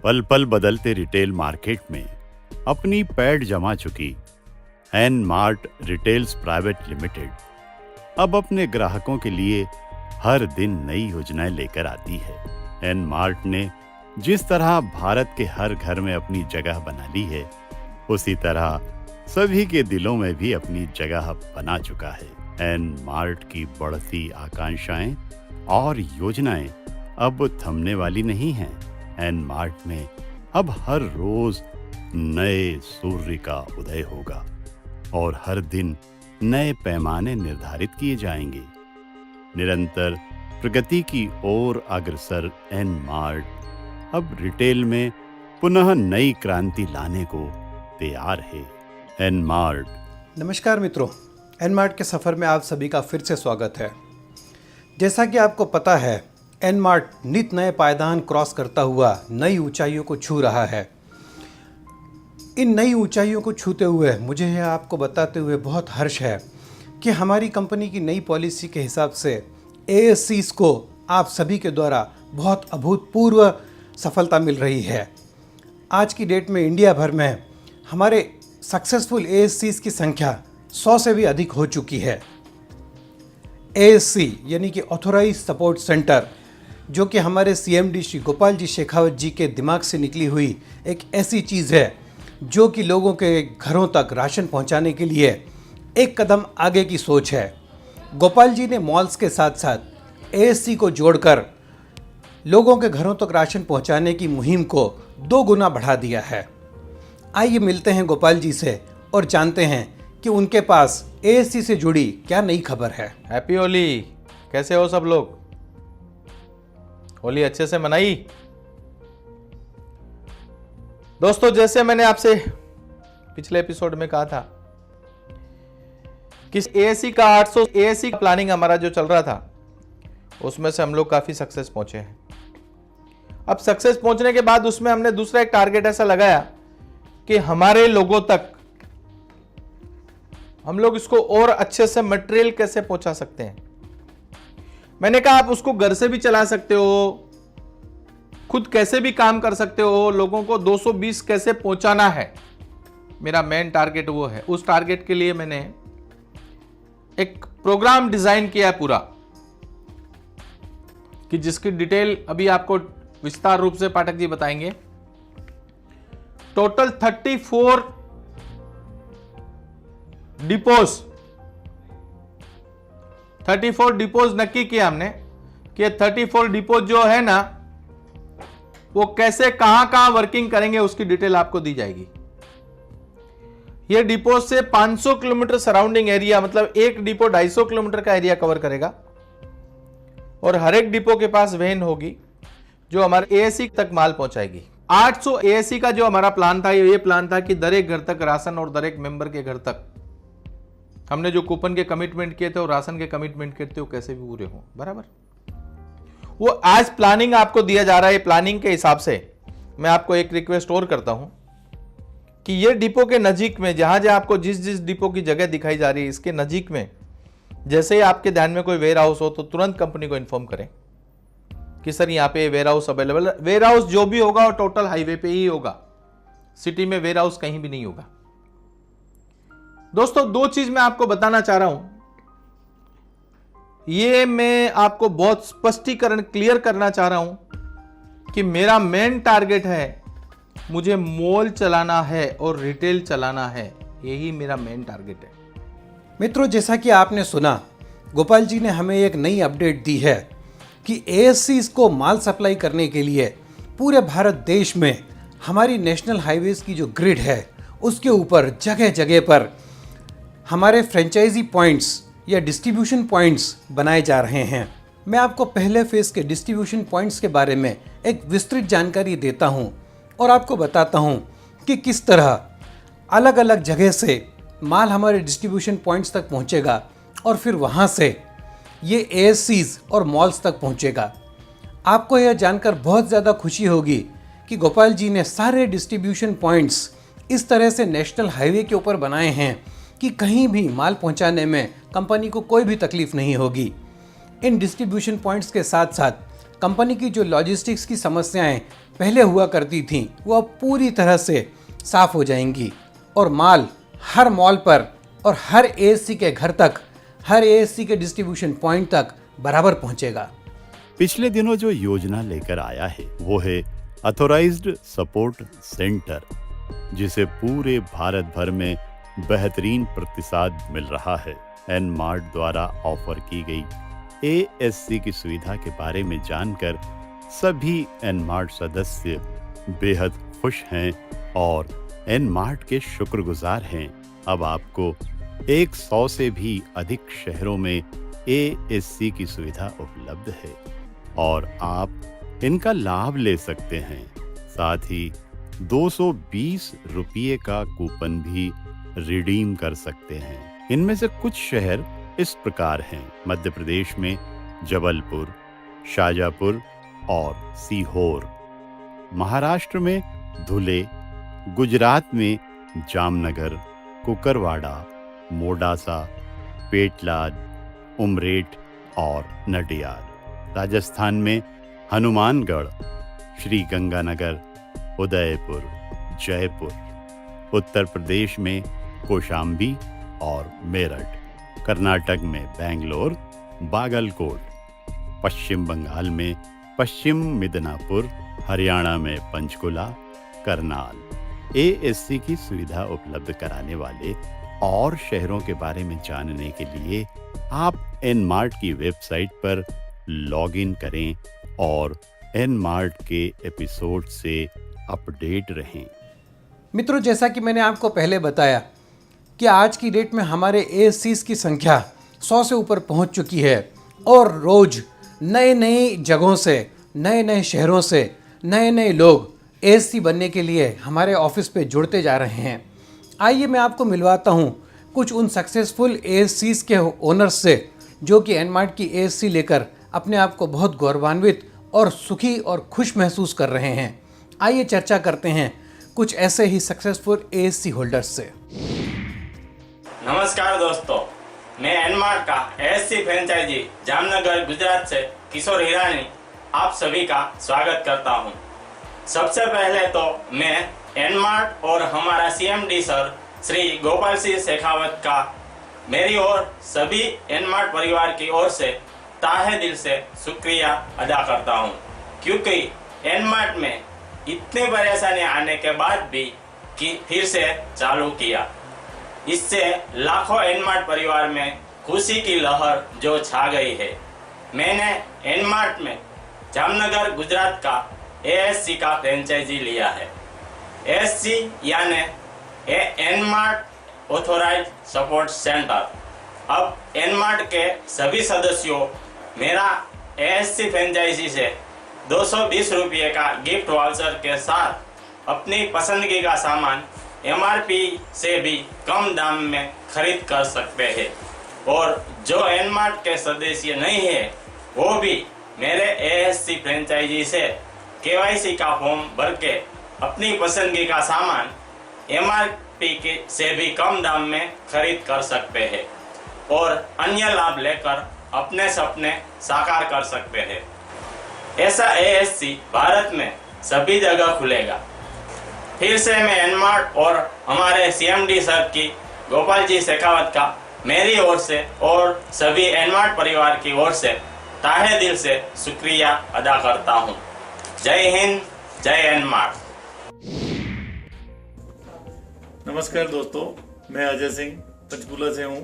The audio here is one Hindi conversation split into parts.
पल पल बदलते रिटेल मार्केट में अपनी पैठ जमा चुकी N Mart Retails Private Limited अब अपने ग्राहकों के लिए हर दिन नई योजनाएं लेकर आती है। एन मार्ट ने जिस तरह भारत के हर घर में अपनी जगह बना ली है, उसी तरह सभी के दिलों में भी अपनी जगह बना चुका है। एन मार्ट की बढ़ती आकांक्षाएं और योजनाएं अब थमने वाली नहीं हैं। एन मार्ट में अब हर रोज नए सूर्य का उदय होगा और हर दिन नए पैमाने निर्धारित किए जाएंगे। निरंतर प्रगति की ओर अग्रसर एन मार्ट अब रिटेल में पुनः नई क्रांति लाने को तैयार है। N Mart. नमस्कार मित्रों, एन मार्ट के सफ़र में आप सभी का फिर से स्वागत है। जैसा कि आपको पता है, एन मार्ट नित नए पायदान क्रॉस करता हुआ नई ऊंचाइयों को छू रहा है। इन नई ऊंचाइयों को छूते हुए मुझे यह आपको बताते हुए बहुत हर्ष है कि हमारी कंपनी की नई पॉलिसी के हिसाब से ASCs को आप सभी के द्वारा बहुत अभूतपूर्व सफलता मिल रही है। आज की डेट में इंडिया भर में हमारे सक्सेसफुल ASCs की संख्या 100 से भी अधिक हो चुकी है। ASC यानी कि ऑथोराइज सपोर्ट सेंटर, जो कि हमारे CMD श्री गोपाल जी शेखावत जी के दिमाग से निकली हुई एक ऐसी चीज़ है जो कि लोगों के घरों तक राशन पहुंचाने के लिए एक कदम आगे की सोच है। गोपाल जी ने मॉल्स के साथ साथ ASC को जोड़कर लोगों के घरों तक राशन पहुंचाने की मुहिम को 2 गुना बढ़ा दिया है। आइए मिलते हैं गोपाल जी से और जानते हैं कि उनके पास ASC से जुड़ी क्या नई खबर है। हैप्पी होली। कैसे हो सब लोग? होली अच्छे से मनाई? दोस्तों, जैसे मैंने आपसे पिछले एपिसोड में कहा था कि ASC का 800 ASC का प्लानिंग हमारा जो चल रहा था, उसमें से हम लोग काफी सक्सेस पहुंचे हैं। अब सक्सेस पहुंचने के बाद उसमें हमने दूसरा एक टारगेट ऐसा लगाया कि हमारे लोगों तक हम लोग इसको और अच्छे से मटेरियल कैसे पहुंचा सकते हैं। मैंने कहा आप उसको घर से भी चला सकते हो, खुद कैसे भी काम कर सकते हो, लोगों को 220 कैसे पहुंचाना है, मेरा मेन टारगेट वो है। उस टारगेट के लिए मैंने एक प्रोग्राम डिजाइन किया पूरा, कि जिसकी डिटेल अभी आपको विस्तार रूप से पाठक जी बताएंगे। टोटल 34 डिपोज नक्की किया हमने कि 34 डिपोज जो है ना, वो कैसे कहां कहां वर्किंग करेंगे, उसकी डिटेल आपको दी जाएगी। ये डिपो से 500 किलोमीटर सराउंडिंग एरिया, मतलब एक डिपो 250 किलोमीटर का एरिया कवर करेगा और हर एक डिपो के पास वैन होगी जो हमारे ASC तक माल पहुंचाएगी। 800 ASC का जो हमारा प्लान था, ये प्लान था कि दर एक घर तक राशन और दर एक मेंबर के घर तक हमने जो कूपन के कमिटमेंट किए थे और राशन के कमिटमेंट किए थे, वो कैसे भी पूरे हों। बराबर, वो आज प्लानिंग आपको दिया जा रहा है। प्लानिंग के हिसाब से मैं आपको एक रिक्वेस्ट और करता हूं कि ये डिपो के नजीक में, जहां जहां आपको जिस जिस डिपो की जगह दिखाई जा रही है, इसके नजीक में जैसे ही आपके ध्यान में कोई वेयर हाउस हो तो तुरंत कंपनी को इन्फॉर्म करें कि सर यहाँ पे वेयर हाउस अवेलेबल है। वेयर हाउस जो भी होगा वो टोटल हाईवे पे ही होगा, सिटी में वेयर हाउस कहीं भी नहीं होगा। दोस्तों, 2 चीज मैं आपको बताना चाह रहा हूं, ये मैं आपको बहुत स्पष्टीकरण क्लियर करना चाह रहा हूं कि मेरा मेन टारगेट है, मुझे मॉल चलाना है और रिटेल चलाना है। यही मेरा मेन टारगेट है। मित्रों, जैसा कि आपने सुना, गोपाल जी ने हमें एक नई अपडेट दी है कि ASCs को माल सप्लाई करने के लिए पूरे भारत देश में हमारी नेशनल हाईवेज की जो ग्रिड है, उसके ऊपर जगह जगह पर हमारे फ्रेंचाइजी पॉइंट्स या डिस्ट्रीब्यूशन पॉइंट्स बनाए जा रहे हैं। मैं आपको पहले फेज के डिस्ट्रीब्यूशन पॉइंट्स के बारे में एक विस्तृत जानकारी देता हूं और आपको बताता हूं कि किस तरह अलग अलग जगह से माल हमारे डिस्ट्रीब्यूशन पॉइंट्स तक पहुंचेगा और फिर वहां से ये ASCs और मॉल्स तक पहुंचेगा। आपको यह जानकर बहुत ज़्यादा खुशी होगी कि गोपाल जी ने सारे डिस्ट्रीब्यूशन पॉइंट्स इस तरह से नेशनल हाईवे के ऊपर बनाए हैं कि कहीं भी माल पहुंचाने में कंपनी को कोई भी तकलीफ नहीं होगी। इन डिस्ट्रीब्यूशन पॉइंट्स के साथ साथ कंपनी की जो लॉजिस्टिक्स की समस्याएं पहले हुआ करती थीं वो अब पूरी तरह से साफ हो जाएंगी और माल हर मॉल पर और हर एएससी के घर तक, हर एएससी के डिस्ट्रीब्यूशन पॉइंट तक बराबर पहुंचेगा। पिछले दिनों जो योजना लेकर आया है वो है ऑथोराइज्ड सपोर्ट सेंटर, जिसे पूरे भारत भर में बेहतरीन प्रतिसाद मिल रहा है। एनमार्ट द्वारा ऑफर की गई एएससी की सुविधा के बारे में जानकर सभी एनमार्ट सदस्य बेहद खुश हैं और एनमार्ट के शुक्रगुजार हैं। अब आपको 100 से भी अधिक शहरों में एएससी की सुविधा उपलब्ध है और आप इनका लाभ ले सकते हैं। साथ ही 220 रुपये का कूपन भी रिडीम कर सकते हैं। इनमें से कुछ शहर इस प्रकार हैं: मध्य प्रदेश में जबलपुर, शाजापुर और सीहोर, महाराष्ट्र में धुले, गुजरात में जामनगर, कुकरवाड़ा, मोडासा, पेटलाद, उमरेठ और नडियाद, राजस्थान में हनुमानगढ़, श्री गंगानगर, उदयपुर, जयपुर, उत्तर प्रदेश में कौशाम्बी और मेरठ, कर्नाटक में बेंगलोर, बागलकोट, पश्चिम बंगाल में पश्चिम मिदनापुर, हरियाणा में पंचकुला, करनाल। एएससी की सुविधा उपलब्ध कराने वाले और शहरों के बारे में जानने के लिए आप एनमार्ट की वेबसाइट पर लॉग इन करें और एनमार्ट के एपिसोड से अपडेट रहें। मित्रों, जैसा कि मैंने आपको पहले बताया कि आज की डेट में हमारे एएससीज की संख्या 100 से ऊपर पहुंच चुकी है और रोज नए नई जगहों से, नए नए शहरों से नए नए लोग एएससी बनने के लिए हमारे ऑफिस पे जुड़ते जा रहे हैं। आइए मैं आपको मिलवाता हूं कुछ उन सक्सेसफुल एएससीज के ओनर्स से जो कि एनमार्ट की एएससी लेकर अपने आप को बहुत गौरवान्वित और सुखी और खुश महसूस कर रहे हैं। आइए चर्चा करते हैं कुछ ऐसे ही सक्सेसफुल एएससी होल्डर्स से। नमस्कार दोस्तों, मैं एनमार्ट का एएससी फ्रेंचाइजी जामनगर गुजरात से किशोर हिरानी आप सभी का स्वागत करता हूं। सबसे पहले तो मैं एनमार्ट और हमारा सीएमडी सर श्री गोपाल सिंह शेखावत का मेरी और सभी एनमार्ट परिवार की ओर से ताहे दिल से शुक्रिया अदा करता हूं, क्योंकि एनमार्ट में इतनी परेशानी आने के बाद भी फिर से चालू किया। इससे लाखों एनमार्ट परिवार में खुशी की लहर जो छा गई है। मैंने एनमार्ट में जामनगर गुजरात का एएससी का फ्रेंचाइजी लिया है। एएससी यानी एनमार्ट ऑथोराइज्ड सपोर्ट सेंटर। अब एनमार्ट के सभी सदस्यों मेरा एएससी फ्रेंचाइजी से 220 रुपये का गिफ्ट वाउचर के साथ अपनी पसंदगी का सामान एमआरपी से भी कम दाम में खरीद कर सकते हैं और जो एनमार्ट के सदस्य नहीं है वो भी मेरे एएससी फ्रेंचाइजी से केवाईसी का फॉर्म भर के अपनी पसंदगी का सामान एमआरपी से भी कम दाम में खरीद कर सकते हैं और अन्य लाभ लेकर अपने सपने साकार कर सकते हैं। ऐसा एएससी भारत में सभी जगह खुलेगा। फिर से मैं एनमार्ट और हमारे सीएमडी सर की गोपाल जी शेखावत का मेरी ओर से और सभी एनमार्ट परिवार की ओर से ताहे दिल से शुक्रिया अदा करता हूँ। जय हिंद, जय एनमार्ट। नमस्कार दोस्तों, मैं अजय सिंह पंचकुला से हूँ।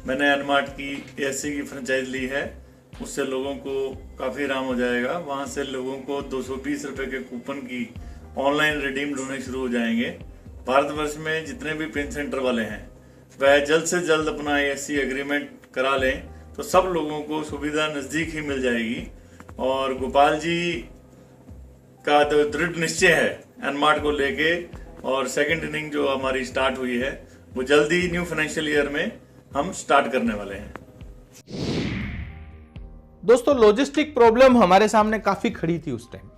मैंने एनमार्ट की एएससी की फ्रेंचाइज ली है, उससे लोगों को काफ़ी आराम हो जाएगा। वहाँ से लोगों को 220 रुपये के कूपन की ऑनलाइन रिडीम्ड होने शुरू हो जाएंगे। भारतवर्ष में जितने भी पेन सेंटर वाले हैं वह जल्द से जल्द अपना एएससी एग्रीमेंट करा लें तो सब लोगों को सुविधा नज़दीक ही मिल जाएगी। और गोपाल जी का तो दृढ़ निश्चय है एनमार्ट को लेके, और सेकंड इनिंग जो हमारी स्टार्ट हुई है वो जल्दी न्यू फाइनेंशियल ईयर में हम स्टार्ट करने वाले हैं। दोस्तों, लॉजिस्टिक प्रॉब्लम हमारे सामने काफी खड़ी थी उस टाइम।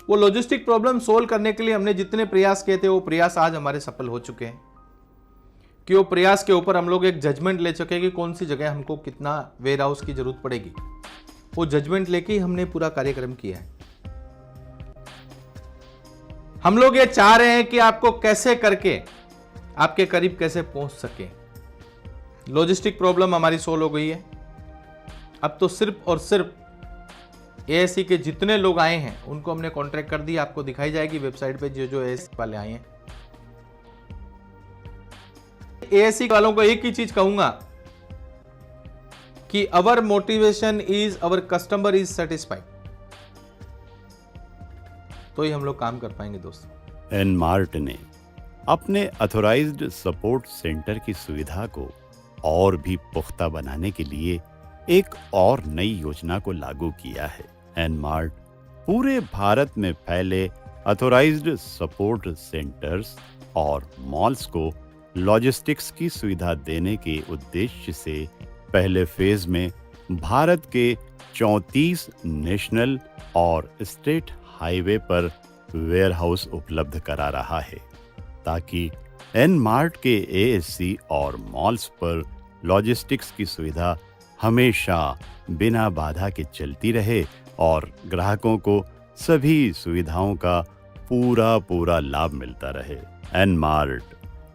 वो लॉजिस्टिक प्रॉब्लम सोल्व करने के लिए हमने जितने प्रयास किए थे वो प्रयास आज हमारे सफल हो चुके हैं कि वो प्रयास के ऊपर हम लोग एक जजमेंट ले चुके हैं कि कौन सी जगह हमको कितना वेयर हाउस की जरूरत पड़ेगी। वो जजमेंट लेके ही हमने पूरा कार्यक्रम किया है। हम लोग ये चाह रहे हैं कि आपको कैसे करके आपके करीब कैसे पहुंच सके। लॉजिस्टिक प्रॉब्लम हमारी सोल्व हो गई है। अब तो सिर्फ और सिर्फ एएससी के जितने लोग आए हैं उनको हमने कॉन्ट्रैक्ट कर दिया। आपको दिखाई जाएगी वेबसाइट पे जो जो एएससी वाले आए हैं। एएससी वालों को एक ही चीज कहूंगा कि our motivation is our customer is satisfied, तो ही हम लोग काम कर पाएंगे दोस्तों। एनमार्ट ने अपने ऑथराइज्ड सपोर्ट सेंटर की सुविधा को और भी पुख्ता बनाने के लिए एक और नई योजना को लागू किया है। एनमार्ट पूरे भारत में फैले ऑथराइज्ड सपोर्ट सेंटर्स और मॉल्स को लॉजिस्टिक्स की सुविधा देने के उद्देश्य से पहले फेज में भारत के 34 नेशनल और स्टेट हाईवे पर वेयरहाउस उपलब्ध करा रहा है, ताकि एनमार्ट के एएससी और मॉल्स पर लॉजिस्टिक्स की सुविधा हमेशा बिना बाधा के चलती रहे और ग्राहकों को सभी सुविधाओं का पूरा लाभ मिलता रहे। एनमार्ट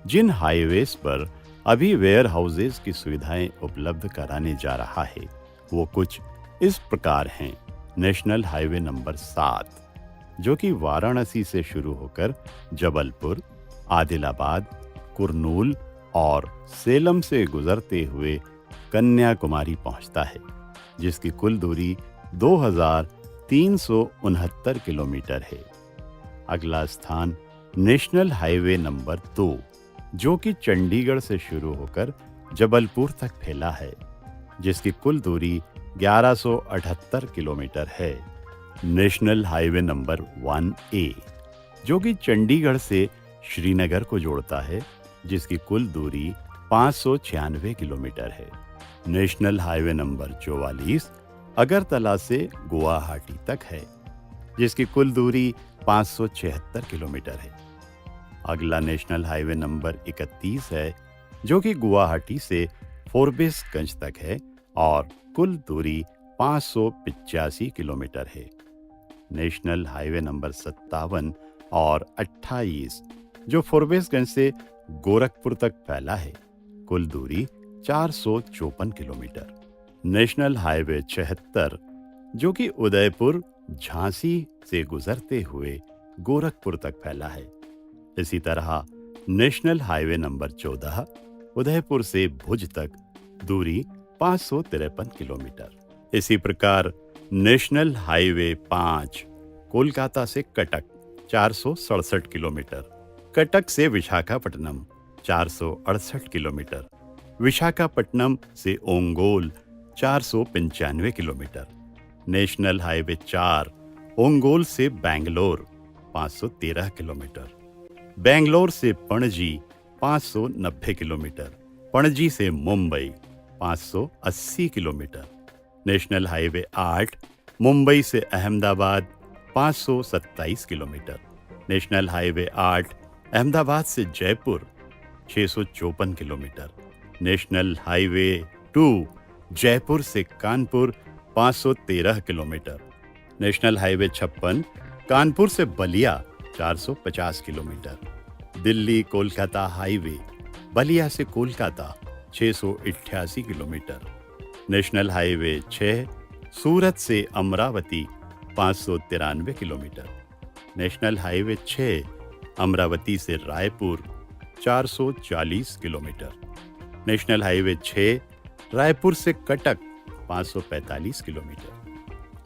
जिन हाईवेज पर अभी वेयर हाउसेज की सुविधाएं उपलब्ध कराने जा रहा है वो कुछ इस प्रकार हैं। नेशनल हाईवे नंबर 7 जो कि वाराणसी से शुरू होकर जबलपुर, आदिलाबाद, कुरनूल और सेलम से गुजरते हुए कन्याकुमारी पहुंचता है, जिसकी कुल दूरी 2369 किलोमीटर है। अगला स्थान नेशनल हाईवे नंबर 2 जो कि चंडीगढ़ से शुरू होकर जबलपुर तक फैला है, जिसकी कुल दूरी 1178 किलोमीटर है। नेशनल हाईवे नंबर 1A जो कि चंडीगढ़ से श्रीनगर को जोड़ता है, जिसकी कुल दूरी 596 किलोमीटर है। नेशनल हाईवे नंबर 44 अगरतला से गुवाहाटी तक है, जिसकी कुल दूरी 576 किलोमीटर है। अगला नेशनल हाईवे नंबर 31 है जो कि गुवाहाटी से फोरबिसगंज तक है और कुल दूरी 585 किलोमीटर है। नेशनल हाईवे नंबर 57 और 28 जो फोरबिसगंज से गोरखपुर तक फैला है, कुल दूरी 454 किलोमीटर। नेशनल हाईवे 76 जो कि उदयपुर झांसी से गुजरते हुए गोरखपुर तक फैला है। इसी तरह नेशनल हाईवे नंबर 14 उदयपुर से भुज तक दूरी 553 किलोमीटर। इसी प्रकार नेशनल हाईवे 5 कोलकाता से कटक 467 किलोमीटर, कटक से विशाखापट्टनम 468 किलोमीटर, विशाखापट्टनम से Ongole 495 kilometre. National highway 4 Ongole से बैंगलोर 513 किलोमीटर, बैंगलोर से पणजी 590 किलोमीटर, पणजी से Mumbai 580 kilometre. National highway 8 Mumbai से Ahmedabad 527 kilometre, national highway 8 Ahmedabad से Jaipur 654 kilometre, national highway 2 Jaipur से Kanpur 513 kilometre, national highway 56 Kanpur से बलिया 450 किलोमीटर, दिल्ली कोलकाता हाईवे बलिया से Kolkata 688 kilometre, national highway 6 Surat से Amravati 593 kilometre, national highway 6 Amravati से Raipur 440 kilometre, national highway 6 Raipur से Cuttack 545 kilometre,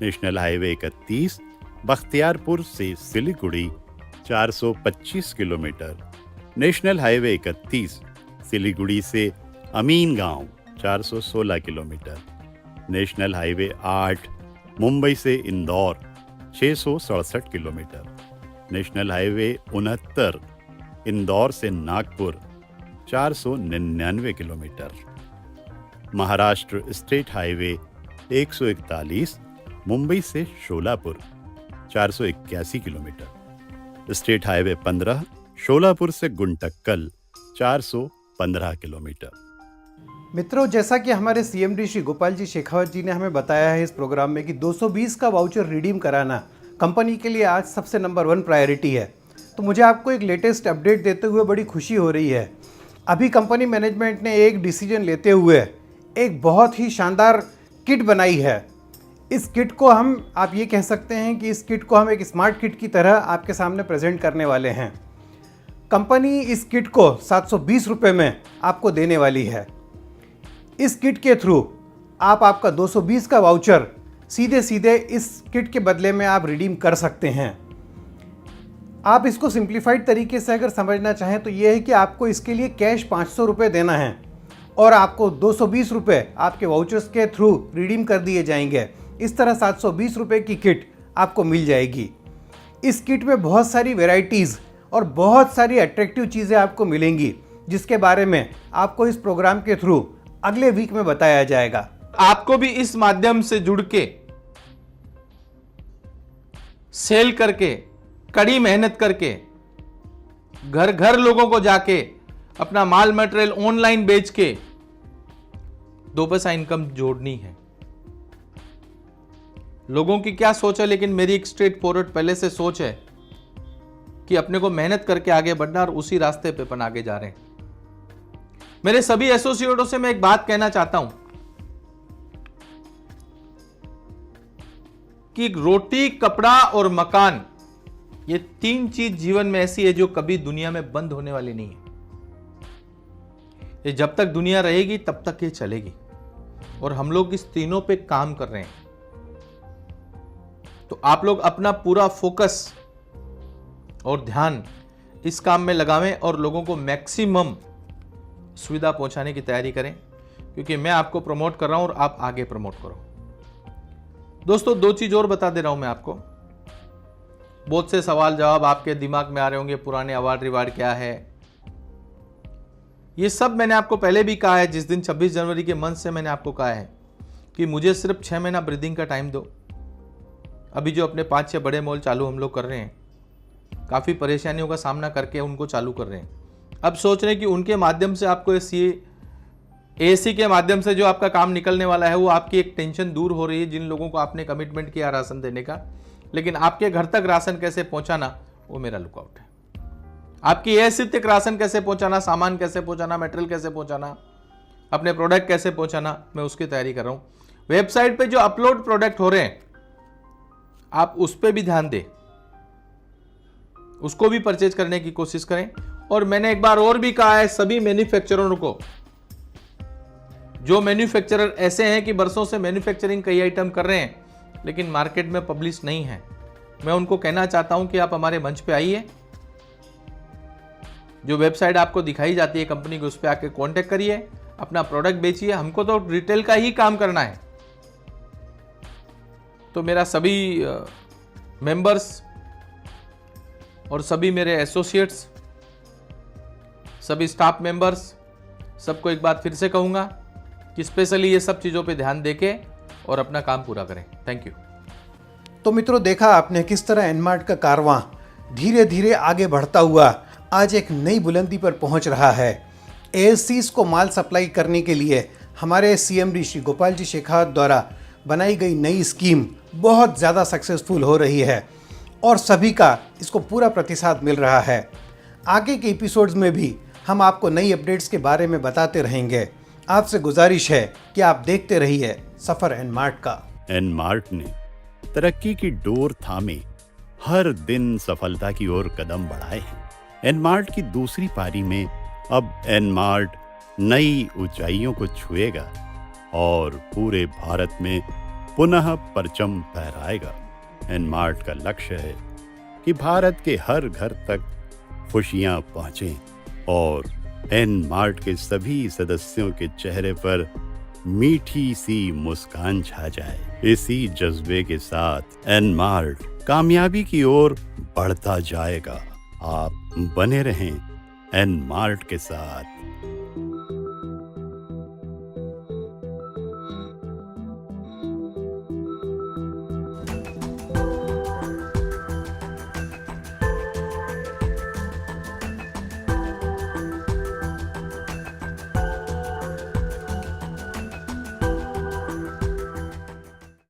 national highway 31 Bakhtiyarpur से Siliguri 425 kilometre, national highway 31 Siliguri से Amingaon 416 kilometre, national highway 8 Mumbai से Indore 667 kilometre, national highway 69 Indore से Nagpur 499 kilometre, Maharashtra state highway 141 Mumbai से Sholapur 481 kilometre, state highway 15 Sholapur से गुंटक्कल 415 किलोमीटर। मित्रों, जैसा कि हमारे सीएमडी श्री गोपाल जी शेखावत जी ने हमें बताया है इस प्रोग्राम में कि 220 का वाउचर रिडीम कराना कंपनी के लिए आज सबसे नंबर 1 प्रायोरिटी है। तो मुझे आपको एक लेटेस्ट अपडेट देते हुए बड़ी खुशी हो रही है। अभी कंपनी मैनेजमेंट ने एक डिसीजन लेते हुए एक बहुत ही शानदार किट बनाई है। इस किट को आप ये कह सकते हैं कि इस किट को हम एक स्मार्ट किट की तरह आपके सामने प्रेजेंट करने वाले हैं। कंपनी इस किट को 720 रुपये में आपको देने वाली है। इस किट के थ्रू आप आपका 220 का वाउचर सीधे इस किट के बदले में आप रिडीम कर सकते हैं। आप इसको सिंप्लीफाइड तरीके से अगर समझना चाहें तो ये है कि आपको इसके लिए कैश 500 रुपये देना है और आपको 220 रुपये आपके वाउचर्स के थ्रू रिडीम कर दिए जाएंगे। इस तरह 720 रुपये की किट आपको मिल जाएगी। इस किट में बहुत सारी वेराइटीज़ और बहुत सारी अट्रैक्टिव चीज़ें आपको मिलेंगी, जिसके बारे में आपको इस प्रोग्राम के थ्रू अगले वीक में बताया जाएगा। आपको भी इस माध्यम से जुड़ के सेल करके, कड़ी मेहनत करके, घर घर लोगों को जाके अपना माल मटेरियल ऑनलाइन बेच के 2 पैसा इनकम जोड़नी है। लोगों की क्या सोच है, लेकिन मेरी एक स्ट्रेट फॉरवर्ड पहले से सोच है कि अपने को मेहनत करके आगे बढ़ना और उसी रास्ते पे अपन आगे जा रहे हैं। मेरे सभी एसोसिएटों से मैं एक बात कहना चाहता हूं कि रोटी, कपड़ा और मकान, ये 3 चीज जीवन में ऐसी है जो कभी दुनिया में बंद होने वाली नहीं है। ये जब तक दुनिया रहेगी तब तक ये चलेगी और हम लोग इस तीनों पे काम कर रहे हैं। तो आप लोग अपना पूरा फोकस और ध्यान इस काम में लगावें और लोगों को मैक्सिमम सुविधा पहुंचाने की तैयारी करें, क्योंकि मैं आपको प्रमोट कर रहा हूं और आप आगे प्रमोट करो। दोस्तों, 2 चीज और बता दे रहा हूं मैं आपको। बहुत से सवाल जवाब आपके दिमाग में आ रहे होंगे, पुराने अवार्ड रिवार्ड क्या है। ये सब मैंने आपको पहले भी कहा है। जिस दिन 26 जनवरी के मंच से मैंने आपको कहा है कि मुझे सिर्फ 6 महीना ब्रीदिंग का टाइम दो। अभी जो अपने 5-6 बड़े मॉल चालू हम लोग कर रहे हैं, काफ़ी परेशानियों का सामना करके उनको चालू कर रहे हैं। अब सोच रहे हैं कि उनके माध्यम से आपको एसी के माध्यम से जो आपका काम निकलने वाला है, वो आपकी एक टेंशन दूर हो रही है। जिन लोगों को आपने कमिटमेंट किया राशन देने का, लेकिन आपके घर तक राशन कैसे पहुंचाना, वो मेरा लुकआउट है। आपकी एसी तक राशन कैसे पहुंचाना, सामान कैसे पहुंचाना, मटेरियल कैसे पहुंचाना, अपने प्रोडक्ट कैसे पहुंचाना, मैं उसकी तैयारी कर रहा हूं। वेबसाइट पे जो अपलोड प्रोडक्ट हो रहे हैं, आप उस पर भी ध्यान दें, उसको भी परचेज करने की कोशिश करें। और मैंने एक बार और भी कहा है सभी मैन्युफैक्चररों को, जो मैन्युफैक्चरर ऐसे हैं कि बरसों से मैन्युफैक्चरिंग कई आइटम कर रहे हैं लेकिन मार्केट में पब्लिश नहीं है, मैं उनको कहना चाहता हूं कि आप हमारे मंच पे आइए। जो वेबसाइट आपको दिखाई जाती है कंपनी की, उस पर आके कांटेक्ट करिए, अपना प्रोडक्ट बेचिए। हमको तो रिटेल का ही काम करना है। तो मेरा सभी मेंबर्स और सभी मेरे एसोसिएट्स, सभी स्टाफ मेंबर्स, सबको एक बात फिर से कहूंगा कि स्पेशली ये सब चीज़ों पे ध्यान देके और अपना काम पूरा करें। Thank you. तो मित्रों, देखा आपने किस तरह एनमार्ट का कारवां धीरे धीरे आगे बढ़ता हुआ आज एक नई बुलंदी पर पहुंच रहा है। एएससीज को माल सप्लाई करने के लिए हमारे सीएमडी श्री गोपाल जी शेखावत द्वारा बनाई गई नई स्कीम बहुत ज़्यादा सक्सेसफुल हो रही है और सभी का इसको पूरा प्रतिसाद मिल रहा है। आगे के एपिसोड्स में भी हम आपको नई अपडेट्स के बारे में बताते रहेंगे। आपसे गुजारिश है कि आप देखते रहिए सफर एनमार्ट का। एनमार्ट ने तरक्की की डोर थामे हर दिन सफलता की ओर कदम बढ़ाए हैं। एनमार्ट की दूसरी पारी में अब एनमार्ट नई ऊंचाइयों को छुएगा और पूरे भारत में पुनः परचम फहराएगा। एनमार्ट का लक्ष्य है कि भारत के हर घर तक खुशियां पहुंचें और एनमार्ट के सभी सदस्यों के चेहरे पर मीठी सी मुस्कान छा जाए। इसी जज्बे के साथ एनमार्ट कामयाबी की ओर बढ़ता जाएगा। आप बने रहें एनमार्ट के साथ।